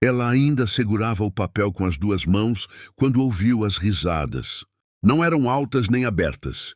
Ela ainda segurava o papel com as duas mãos quando ouviu as risadas. Não eram altas nem abertas.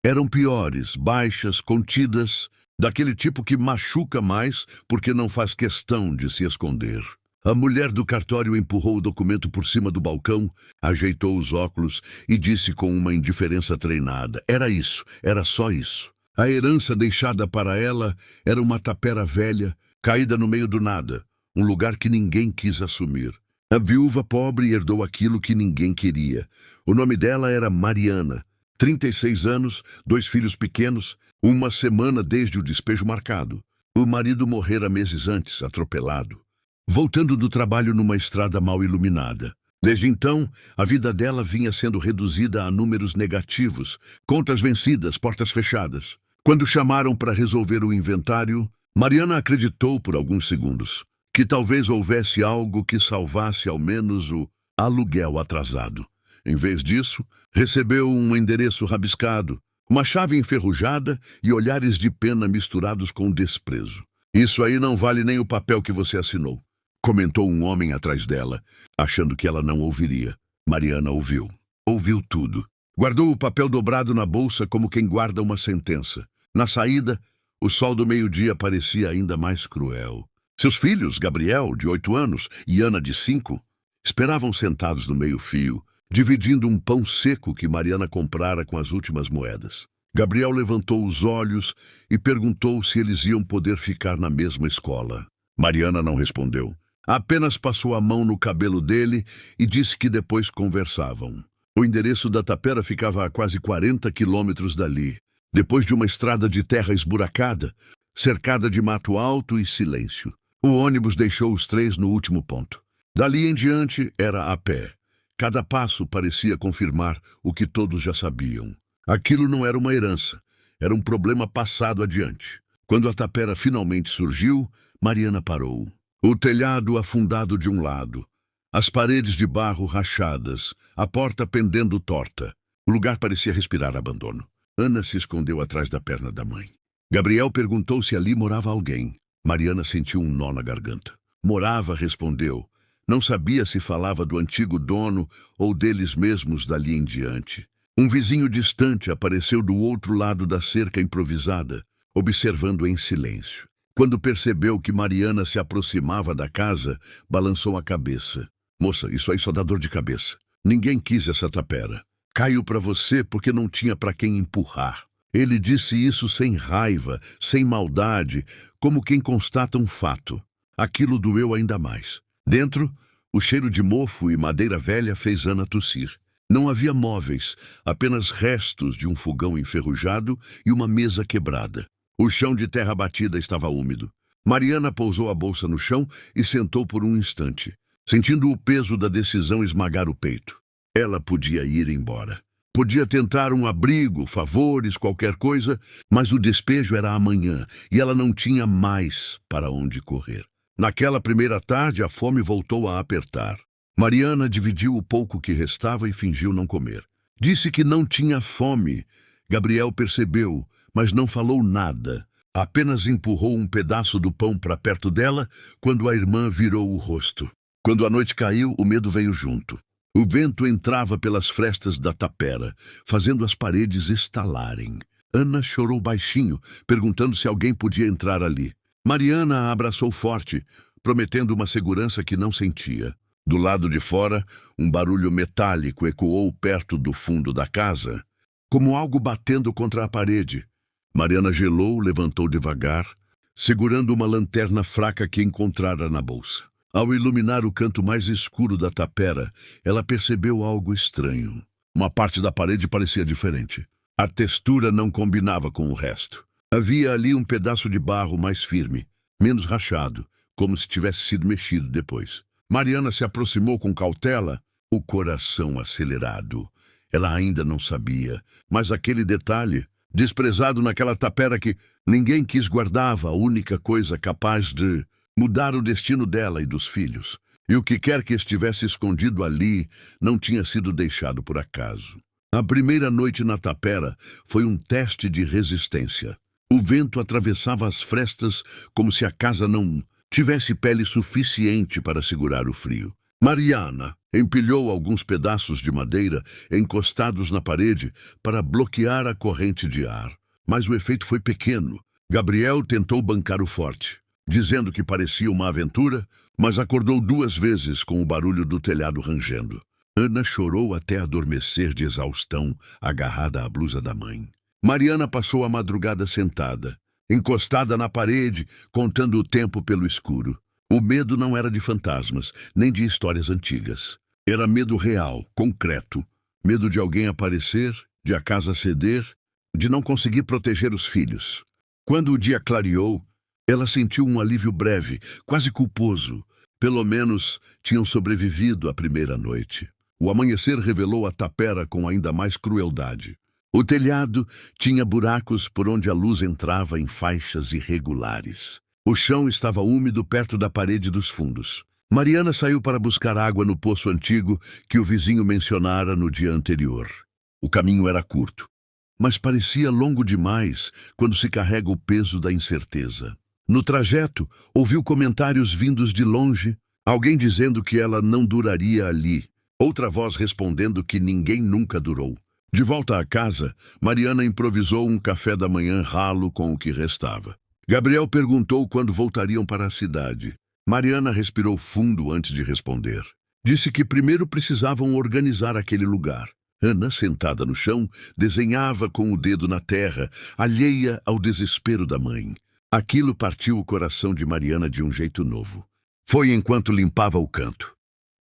Eram piores, baixas, contidas, daquele tipo que machuca mais porque não faz questão de se esconder. A mulher do cartório empurrou o documento por cima do balcão, ajeitou os óculos e disse com uma indiferença treinada: era isso, era só isso. A herança deixada para ela era uma tapera velha, caída no meio do nada, um lugar que ninguém quis assumir. A viúva pobre herdou aquilo que ninguém queria. O nome dela era Mariana. 36 anos, 2 filhos pequenos, uma semana desde o despejo marcado. O marido morrera meses antes, atropelado, voltando do trabalho numa estrada mal iluminada. Desde então, a vida dela vinha sendo reduzida a números negativos, contas vencidas, portas fechadas. Quando chamaram para resolver o inventário, Mariana acreditou por alguns segundos que talvez houvesse algo que salvasse ao menos o aluguel atrasado. Em vez disso, recebeu um endereço rabiscado, uma chave enferrujada e olhares de pena misturados com desprezo. Isso aí não vale nem o papel que você assinou, comentou um homem atrás dela, achando que ela não ouviria. Mariana ouviu. Ouviu tudo. Guardou o papel dobrado na bolsa como quem guarda uma sentença. Na saída, o sol do meio-dia parecia ainda mais cruel. Seus filhos, Gabriel, de 8 anos, e Ana, de 5, esperavam sentados no meio-fio, dividindo um pão seco que Mariana comprara com as últimas moedas. Gabriel levantou os olhos e perguntou se eles iam poder ficar na mesma escola. Mariana não respondeu. Apenas passou a mão no cabelo dele e disse que depois conversavam. O endereço da tapera ficava a quase 40 quilômetros dali, depois de uma estrada de terra esburacada, cercada de mato alto e silêncio. O ônibus deixou os 3 no último ponto. Dali em diante era a pé. Cada passo parecia confirmar o que todos já sabiam. Aquilo não era uma herança, era um problema passado adiante. Quando a tapera finalmente surgiu, Mariana parou. O telhado afundado de um lado, as paredes de barro rachadas, a porta pendendo torta. O lugar parecia respirar abandono. Ana se escondeu atrás da perna da mãe. Gabriel perguntou se ali morava alguém. Mariana sentiu um nó na garganta. Morava, respondeu. Não sabia se falava do antigo dono ou deles mesmos dali em diante. Um vizinho distante apareceu do outro lado da cerca improvisada, observando em silêncio. Quando percebeu que Mariana se aproximava da casa, balançou a cabeça. Moça, isso aí só dá dor de cabeça. Ninguém quis essa tapera. Caiu para você porque não tinha para quem empurrar. Ele disse isso sem raiva, sem maldade, como quem constata um fato. Aquilo doeu ainda mais. Dentro, o cheiro de mofo e madeira velha fez Ana tossir. Não havia móveis, apenas restos de um fogão enferrujado e uma mesa quebrada. O chão de terra batida estava úmido. Mariana pousou a bolsa no chão e sentou por um instante, sentindo o peso da decisão esmagar o peito. Ela podia ir embora. Podia tentar um abrigo, favores, qualquer coisa, mas o despejo era amanhã e ela não tinha mais para onde correr. Naquela primeira tarde, a fome voltou a apertar. Mariana dividiu o pouco que restava e fingiu não comer. Disse que não tinha fome. Gabriel percebeu, mas não falou nada. Apenas empurrou um pedaço do pão para perto dela quando a irmã virou o rosto. Quando a noite caiu, o medo veio junto. O vento entrava pelas frestas da tapera, fazendo as paredes estalarem. Ana chorou baixinho, perguntando se alguém podia entrar ali. Mariana a abraçou forte, prometendo uma segurança que não sentia. Do lado de fora, um barulho metálico ecoou perto do fundo da casa, como algo batendo contra a parede. Mariana gelou, levantou devagar, segurando uma lanterna fraca que encontrara na bolsa. Ao iluminar o canto mais escuro da tapera, ela percebeu algo estranho. Uma parte da parede parecia diferente. A textura não combinava com o resto. Havia ali um pedaço de barro mais firme, menos rachado, como se tivesse sido mexido depois. Mariana se aproximou com cautela, o coração acelerado. Ela ainda não sabia, mas aquele detalhe, desprezado naquela tapera que ninguém quis, guardava a única coisa capaz de mudar o destino dela e dos filhos. E o que quer que estivesse escondido ali não tinha sido deixado por acaso. A primeira noite na tapera foi um teste de resistência. O vento atravessava as frestas como se a casa não tivesse pele suficiente para segurar o frio. Mariana empilhou alguns pedaços de madeira encostados na parede para bloquear a corrente de ar, mas o efeito foi pequeno. Gabriel tentou bancar o forte, dizendo que parecia uma aventura, mas acordou 2 vezes com o barulho do telhado rangendo. Ana chorou até adormecer de exaustão, agarrada à blusa da mãe. Mariana passou a madrugada sentada, encostada na parede, contando o tempo pelo escuro. O medo não era de fantasmas, nem de histórias antigas. Era medo real, concreto. Medo de alguém aparecer, de a casa ceder, de não conseguir proteger os filhos. Quando o dia clareou, ela sentiu um alívio breve, quase culposo. Pelo menos tinham sobrevivido à primeira noite. O amanhecer revelou a tapera com ainda mais crueldade. O telhado tinha buracos por onde a luz entrava em faixas irregulares. O chão estava úmido perto da parede dos fundos. Mariana saiu para buscar água no poço antigo que o vizinho mencionara no dia anterior. O caminho era curto, mas parecia longo demais quando se carrega o peso da incerteza. No trajeto, ouviu comentários vindos de longe, alguém dizendo que ela não duraria ali, outra voz respondendo que ninguém nunca durou. De volta à casa, Mariana improvisou um café da manhã ralo com o que restava. Gabriel perguntou quando voltariam para a cidade. Mariana respirou fundo antes de responder. Disse que primeiro precisavam organizar aquele lugar. Ana, sentada no chão, desenhava com o dedo na terra, alheia ao desespero da mãe. Aquilo partiu o coração de Mariana de um jeito novo. Foi enquanto limpava o canto,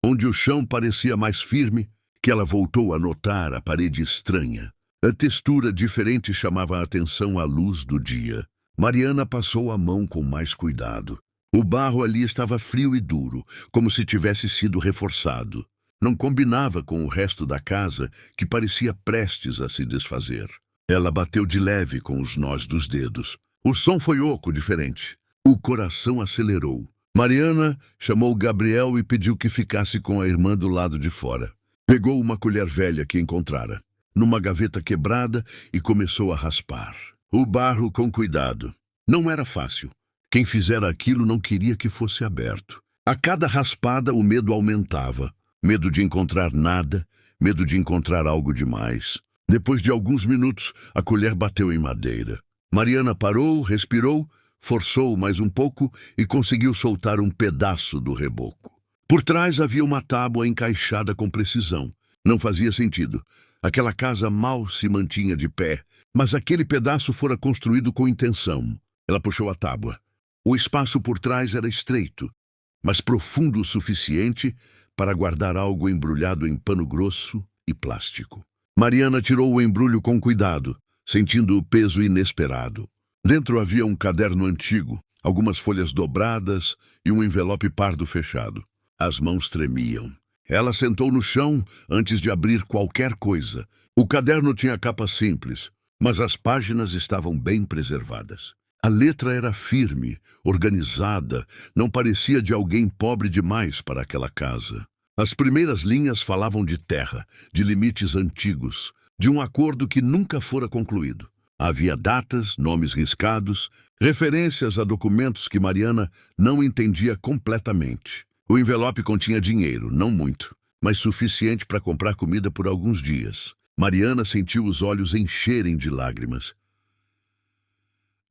onde o chão parecia mais firme, que ela voltou a notar a parede estranha. A textura diferente chamava a atenção à luz do dia. Mariana passou a mão com mais cuidado. O barro ali estava frio e duro, como se tivesse sido reforçado. Não combinava com o resto da casa, que parecia prestes a se desfazer. Ela bateu de leve com os nós dos dedos. O som foi oco, diferente. O coração acelerou. Mariana chamou Gabriel e pediu que ficasse com a irmã do lado de fora. Pegou uma colher velha que encontrara, numa gaveta quebrada, e começou a raspar. O barro com cuidado. Não era fácil. Quem fizera aquilo não queria que fosse aberto. A cada raspada o medo aumentava. Medo de encontrar nada, medo de encontrar algo demais. Depois de alguns minutos, a colher bateu em madeira. Mariana parou, respirou, forçou mais um pouco e conseguiu soltar um pedaço do reboco. Por trás havia uma tábua encaixada com precisão. Não fazia sentido. Aquela casa mal se mantinha de pé, mas aquele pedaço fora construído com intenção. Ela puxou a tábua. O espaço por trás era estreito, mas profundo o suficiente para guardar algo embrulhado em pano grosso e plástico. Mariana tirou o embrulho com cuidado, sentindo o peso inesperado. Dentro havia um caderno antigo, algumas folhas dobradas e um envelope pardo fechado. As mãos tremiam. Ela sentou no chão antes de abrir qualquer coisa. O caderno tinha capa simples, mas as páginas estavam bem preservadas. A letra era firme, organizada, não parecia de alguém pobre demais para aquela casa. As primeiras linhas falavam de terra, de limites antigos, de um acordo que nunca fora concluído. Havia datas, nomes riscados, referências a documentos que Mariana não entendia completamente. O envelope continha dinheiro, não muito, mas suficiente para comprar comida por alguns dias. Mariana sentiu os olhos encherem de lágrimas.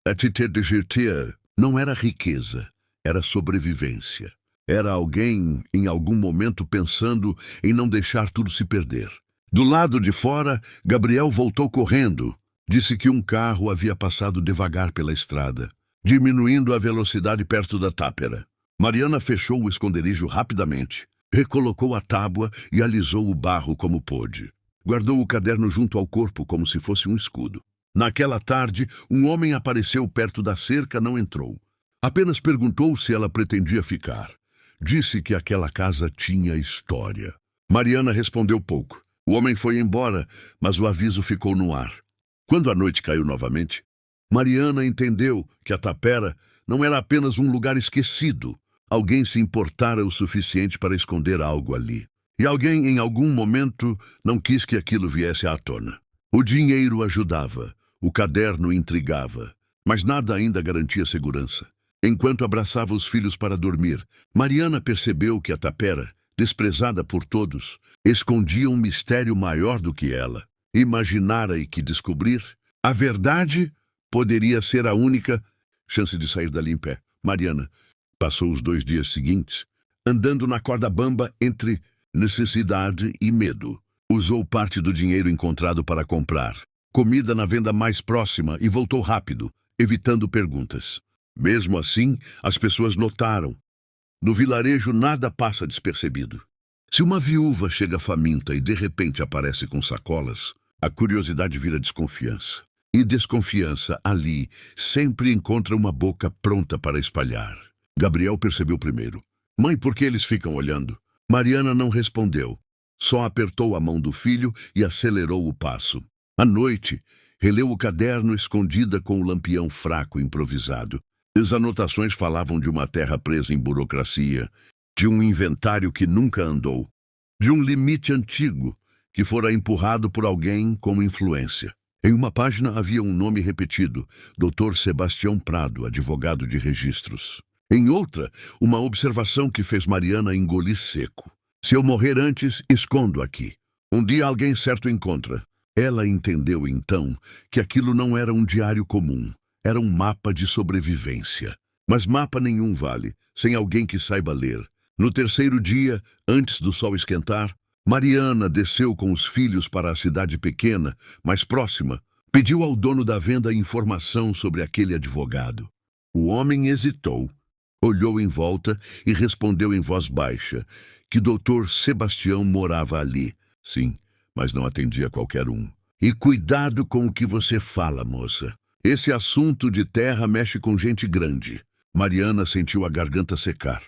A Tite de Girtier não era riqueza, era sobrevivência. Era alguém, em algum momento, pensando em não deixar tudo se perder. Do lado de fora, Gabriel voltou correndo. Disse que um carro havia passado devagar pela estrada, diminuindo a velocidade perto da tápera. Mariana fechou o esconderijo rapidamente, recolocou a tábua e alisou o barro como pôde. Guardou o caderno junto ao corpo como se fosse um escudo. Naquela tarde, um homem apareceu perto da cerca, não entrou. Apenas perguntou se ela pretendia ficar. Disse que aquela casa tinha história. Mariana respondeu pouco. O homem foi embora, mas o aviso ficou no ar. Quando a noite caiu novamente, Mariana entendeu que a tapera não era apenas um lugar esquecido. Alguém se importara o suficiente para esconder algo ali. E alguém, em algum momento, não quis que aquilo viesse à tona. O dinheiro ajudava. O caderno intrigava, mas nada ainda garantia segurança. Enquanto abraçava os filhos para dormir, Mariana percebeu que a tapera, desprezada por todos, escondia um mistério maior do que ela. Imaginara e que descobrir, a verdade poderia ser a única chance de sair dali em pé. Mariana passou os 2 dias seguintes andando na corda bamba entre necessidade e medo. Usou parte do dinheiro encontrado para comprar comida na venda mais próxima e voltou rápido, evitando perguntas. Mesmo assim, as pessoas notaram. No vilarejo nada passa despercebido. Se uma viúva chega faminta e de repente aparece com sacolas, a curiosidade vira desconfiança. E desconfiança, ali, sempre encontra uma boca pronta para espalhar. Gabriel percebeu primeiro. Mãe, por que eles ficam olhando? Mariana não respondeu. Só apertou a mão do filho e acelerou o passo. À noite, releu o caderno escondida com o lampião fraco improvisado. As anotações falavam de uma terra presa em burocracia, de um inventário que nunca andou, de um limite antigo que fora empurrado por alguém com influência. Em uma página havia um nome repetido, Dr. Sebastião Prado, advogado de registros. Em outra, uma observação que fez Mariana engolir seco. Se eu morrer antes, escondo aqui. Um dia alguém certo encontra. Ela entendeu então que aquilo não era um diário comum, era um mapa de sobrevivência. Mas mapa nenhum vale, sem alguém que saiba ler. No 3º dia, antes do sol esquentar, Mariana desceu com os filhos para a cidade pequena, mais próxima. Pediu ao dono da venda informação sobre aquele advogado. O homem hesitou, olhou em volta e respondeu em voz baixa que Dr. Sebastião morava ali. Sim, mas não atendia qualquer um. E cuidado com o que você fala, moça. Esse assunto de terra mexe com gente grande. Mariana sentiu a garganta secar.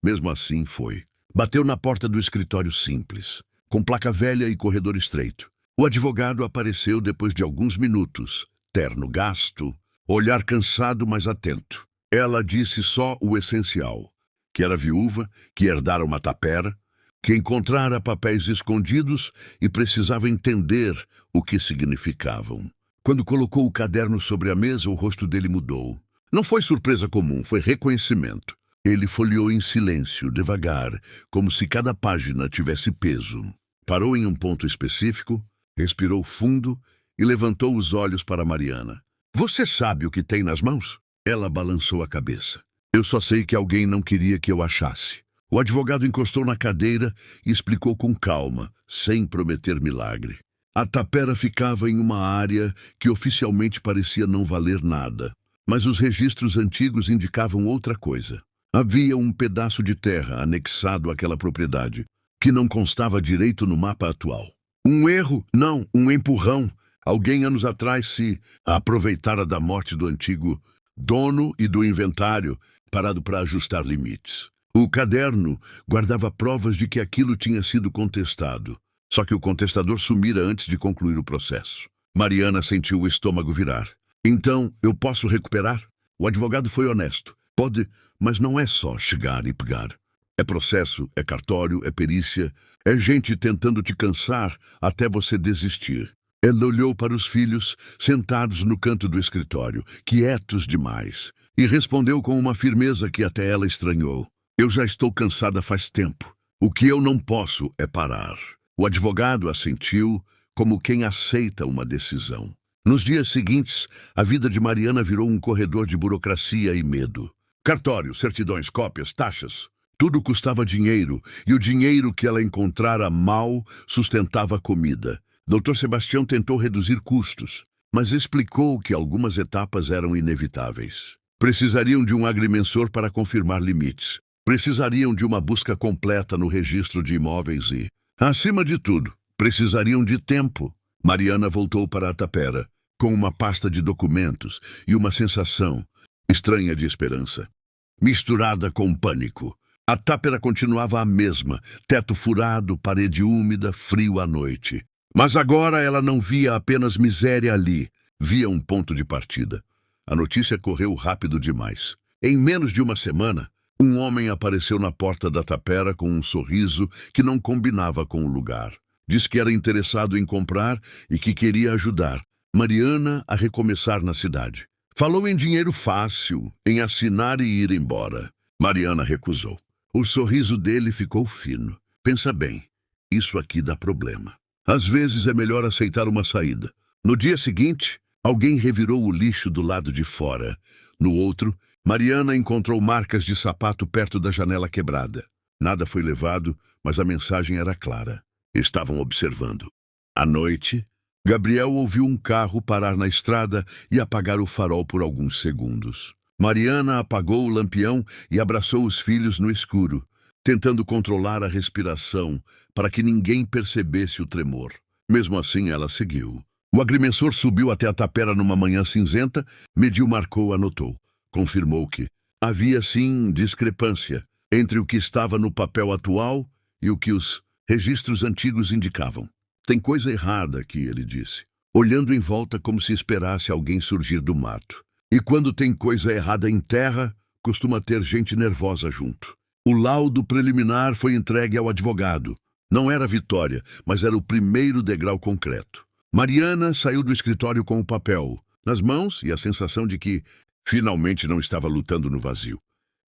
Mesmo assim, foi. Bateu na porta do escritório simples, com placa velha e corredor estreito. O advogado apareceu depois de alguns minutos, terno gasto, olhar cansado, mas atento. Ela disse só o essencial, que era viúva, que herdara uma tapera, que encontrara papéis escondidos e precisava entender o que significavam. Quando colocou o caderno sobre a mesa, o rosto dele mudou. Não foi surpresa comum, foi reconhecimento. Ele folheou em silêncio, devagar, como se cada página tivesse peso. Parou em um ponto específico, respirou fundo e levantou os olhos para Mariana. Você sabe o que tem nas mãos? Ela balançou a cabeça. Eu só sei que alguém não queria que eu achasse. O advogado encostou na cadeira e explicou com calma, sem prometer milagre. A tapera ficava em uma área que oficialmente parecia não valer nada, mas os registros antigos indicavam outra coisa. Havia um pedaço de terra anexado àquela propriedade, que não constava direito no mapa atual. Um erro? Não, um empurrão. Alguém anos atrás se aproveitara da morte do antigo dono e do inventário, parado para ajustar limites. O caderno guardava provas de que aquilo tinha sido contestado, só que o contestador sumira antes de concluir o processo. Mariana sentiu o estômago virar. Então, eu posso recuperar? O advogado foi honesto. Pode, mas não é só chegar e pegar. É processo, é cartório, é perícia, é gente tentando te cansar até você desistir. Ela olhou para os filhos, sentados no canto do escritório, quietos demais, e respondeu com uma firmeza que até ela estranhou. Eu já estou cansada faz tempo. O que eu não posso é parar. O advogado assentiu, como quem aceita uma decisão. Nos dias seguintes, a vida de Mariana virou um corredor de burocracia e medo. Cartório, certidões, cópias, taxas. Tudo custava dinheiro, e o dinheiro que ela encontrara mal sustentava a comida. Dr. Sebastião tentou reduzir custos, mas explicou que algumas etapas eram inevitáveis. Precisariam de um agrimensor para confirmar limites. Precisariam de uma busca completa no registro de imóveis e, acima de tudo, precisariam de tempo. Mariana voltou para a tapera, com uma pasta de documentos e uma sensação estranha de esperança, misturada com pânico. A tapera continuava a mesma, teto furado, parede úmida, frio à noite. Mas agora ela não via apenas miséria ali, via um ponto de partida. A notícia correu rápido demais. Em menos de uma semana, um homem apareceu na porta da tapera com um sorriso que não combinava com o lugar. Disse que era interessado em comprar e que queria ajudar Mariana a recomeçar na cidade. Falou em dinheiro fácil, em assinar e ir embora. Mariana recusou. O sorriso dele ficou fino. Pensa bem, isso aqui dá problema. Às vezes é melhor aceitar uma saída. No dia seguinte, alguém revirou o lixo do lado de fora. No outro, Mariana encontrou marcas de sapato perto da janela quebrada. Nada foi levado, mas a mensagem era clara. Estavam observando. À noite, Gabriel ouviu um carro parar na estrada e apagar o farol por alguns segundos. Mariana apagou o lampião e abraçou os filhos no escuro, tentando controlar a respiração para que ninguém percebesse o tremor. Mesmo assim, ela seguiu. O agrimensor subiu até a tapera numa manhã cinzenta, mediu, marcou, anotou. Confirmou que havia, sim, discrepância entre o que estava no papel atual e o que os registros antigos indicavam. Tem coisa errada aqui, ele disse, olhando em volta como se esperasse alguém surgir do mato. E quando tem coisa errada em terra, costuma ter gente nervosa junto. O laudo preliminar foi entregue ao advogado. Não era vitória, mas era o primeiro degrau concreto. Mariana saiu do escritório com o papel nas mãos e a sensação de que finalmente não estava lutando no vazio.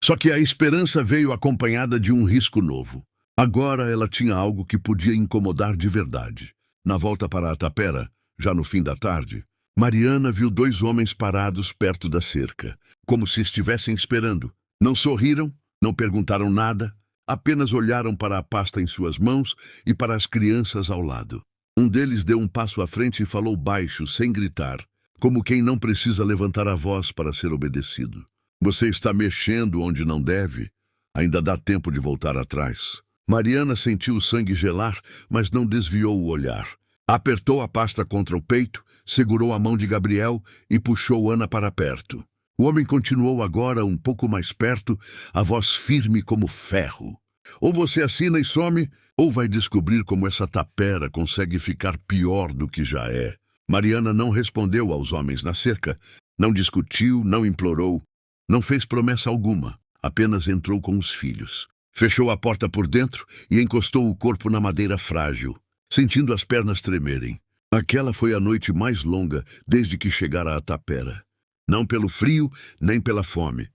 Só que a esperança veio acompanhada de um risco novo. Agora ela tinha algo que podia incomodar de verdade. Na volta para a tapera, já no fim da tarde, Mariana viu 2 homens parados perto da cerca, como se estivessem esperando. Não sorriram, não perguntaram nada, apenas olharam para a pasta em suas mãos e para as crianças ao lado. Um deles deu um passo à frente e falou baixo, sem gritar, como quem não precisa levantar a voz para ser obedecido. Você está mexendo onde não deve? Ainda dá tempo de voltar atrás. Mariana sentiu o sangue gelar, mas não desviou o olhar. Apertou a pasta contra o peito, segurou a mão de Gabriel e puxou Ana para perto. O homem continuou agora um pouco mais perto, a voz firme como ferro. Ou você assina e some, ou vai descobrir como essa tapera consegue ficar pior do que já é. Mariana não respondeu aos homens na cerca, não discutiu, não implorou, não fez promessa alguma, apenas entrou com os filhos. Fechou a porta por dentro e encostou o corpo na madeira frágil, sentindo as pernas tremerem. Aquela foi a noite mais longa desde que chegara à tapera. Não pelo frio, nem pela fome,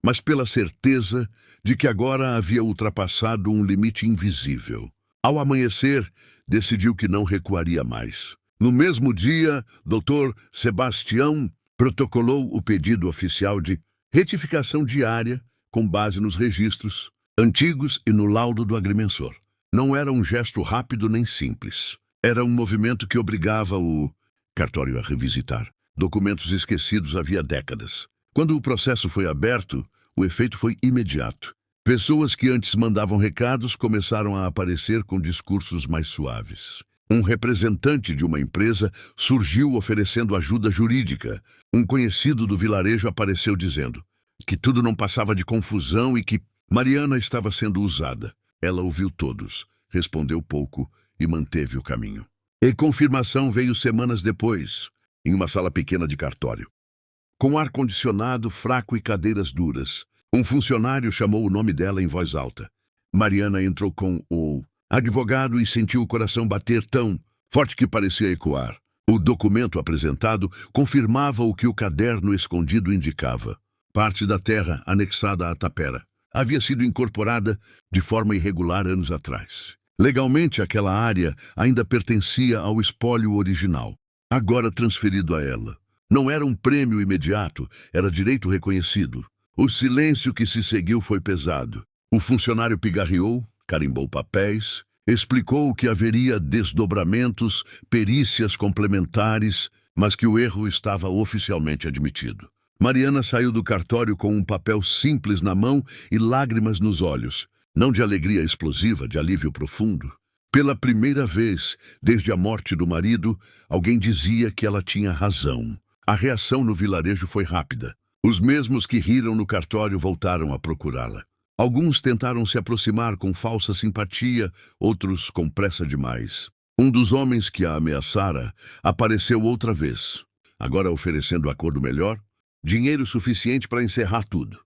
mas pela certeza de que agora havia ultrapassado um limite invisível. Ao amanhecer, decidiu que não recuaria mais. No mesmo dia, Dr. Sebastião protocolou o pedido oficial de retificação diária com base nos registros antigos e no laudo do agrimensor. Não era um gesto rápido nem simples. Era um movimento que obrigava o cartório a revisitar documentos esquecidos havia décadas. Quando o processo foi aberto, o efeito foi imediato. Pessoas que antes mandavam recados começaram a aparecer com discursos mais suaves. Um representante de uma empresa surgiu oferecendo ajuda jurídica. Um conhecido do vilarejo apareceu dizendo que tudo não passava de confusão e que Mariana estava sendo usada. Ela ouviu todos, respondeu pouco e manteve o caminho. E confirmação veio semanas depois, em uma sala pequena de cartório. Com ar-condicionado fraco e cadeiras duras, um funcionário chamou o nome dela em voz alta. Mariana entrou com o advogado e sentiu o coração bater tão forte que parecia ecoar. O documento apresentado confirmava o que o caderno escondido indicava. Parte da terra anexada à tapera havia sido incorporada de forma irregular anos atrás. Legalmente, aquela área ainda pertencia ao espólio original, agora transferido a ela. Não era um prêmio imediato, era direito reconhecido. O silêncio que se seguiu foi pesado. O funcionário pigarreou, carimbou papéis, explicou que haveria desdobramentos, perícias complementares, mas que o erro estava oficialmente admitido. Mariana saiu do cartório com um papel simples na mão e lágrimas nos olhos, não de alegria explosiva, de alívio profundo. Pela primeira vez, desde a morte do marido, alguém dizia que ela tinha razão. A reação no vilarejo foi rápida. Os mesmos que riram no cartório voltaram a procurá-la. Alguns tentaram se aproximar com falsa simpatia, outros com pressa demais. Um dos homens que a ameaçara apareceu outra vez, agora oferecendo acordo melhor, dinheiro suficiente para encerrar tudo.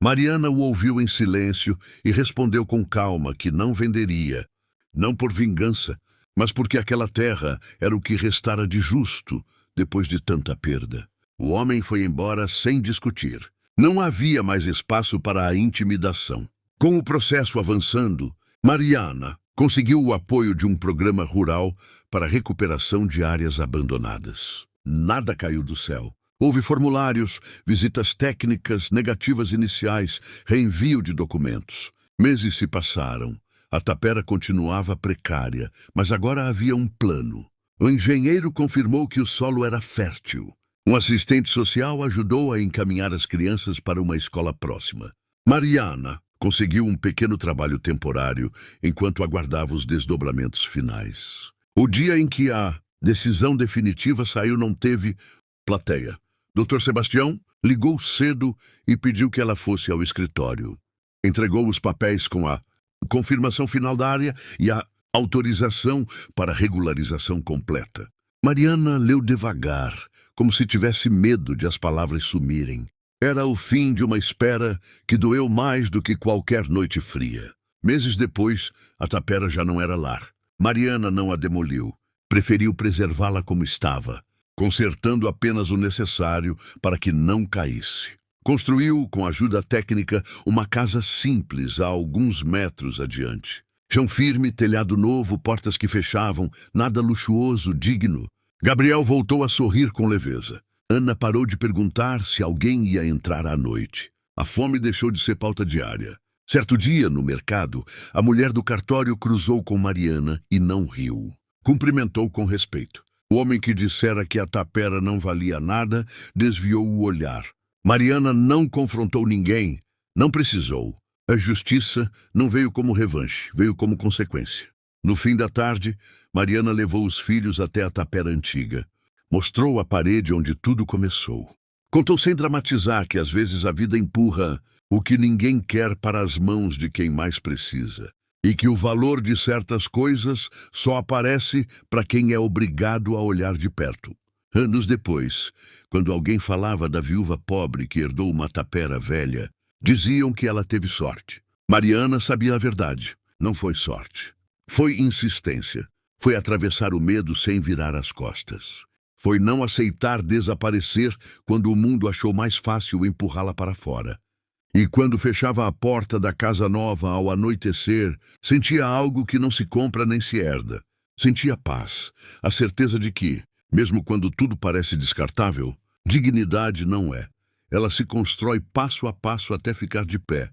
Mariana o ouviu em silêncio e respondeu com calma que não venderia, não por vingança, mas porque aquela terra era o que restara de justo depois de tanta perda. O homem foi embora sem discutir. Não havia mais espaço para a intimidação. Com o processo avançando, Mariana conseguiu o apoio de um programa rural para a recuperação de áreas abandonadas. Nada caiu do céu. Houve formulários, visitas técnicas, negativas iniciais, reenvio de documentos. Meses se passaram. A tapera continuava precária, mas agora havia um plano. O engenheiro confirmou que o solo era fértil. Um assistente social ajudou a encaminhar as crianças para uma escola próxima. Mariana conseguiu um pequeno trabalho temporário enquanto aguardava os desdobramentos finais. O dia em que a decisão definitiva saiu não teve plateia. Dr. Sebastião ligou cedo e pediu que ela fosse ao escritório. Entregou os papéis com a confirmação final da área e a autorização para regularização completa. Mariana leu devagar, como se tivesse medo de as palavras sumirem. Era o fim de uma espera que doeu mais do que qualquer noite fria. Meses depois, a tapera já não era lar. Mariana não a demoliu. Preferiu preservá-la como estava, consertando apenas o necessário para que não caísse. Construiu, com ajuda técnica, uma casa simples a alguns metros adiante. Chão firme, telhado novo, portas que fechavam, nada luxuoso, digno. Gabriel voltou a sorrir com leveza. Ana parou de perguntar se alguém ia entrar à noite. A fome deixou de ser pauta diária. Certo dia, no mercado, a mulher do cartório cruzou com Mariana e não riu. Cumprimentou com respeito. O homem que dissera que a tapera não valia nada desviou o olhar. Mariana não confrontou ninguém, não precisou. A justiça não veio como revanche, veio como consequência. No fim da tarde, Mariana levou os filhos até a tapera antiga. Mostrou a parede onde tudo começou. Contou sem dramatizar que às vezes a vida empurra o que ninguém quer para as mãos de quem mais precisa. E que o valor de certas coisas só aparece para quem é obrigado a olhar de perto. Anos depois, quando alguém falava da viúva pobre que herdou uma tapera velha, diziam que ela teve sorte. Mariana sabia a verdade. Não foi sorte. Foi insistência. Foi atravessar o medo sem virar as costas. Foi não aceitar desaparecer quando o mundo achou mais fácil empurrá-la para fora. E quando fechava a porta da casa nova ao anoitecer, sentia algo que não se compra nem se herda. Sentia paz, a certeza de que, mesmo quando tudo parece descartável, dignidade não é. Ela se constrói passo a passo até ficar de pé,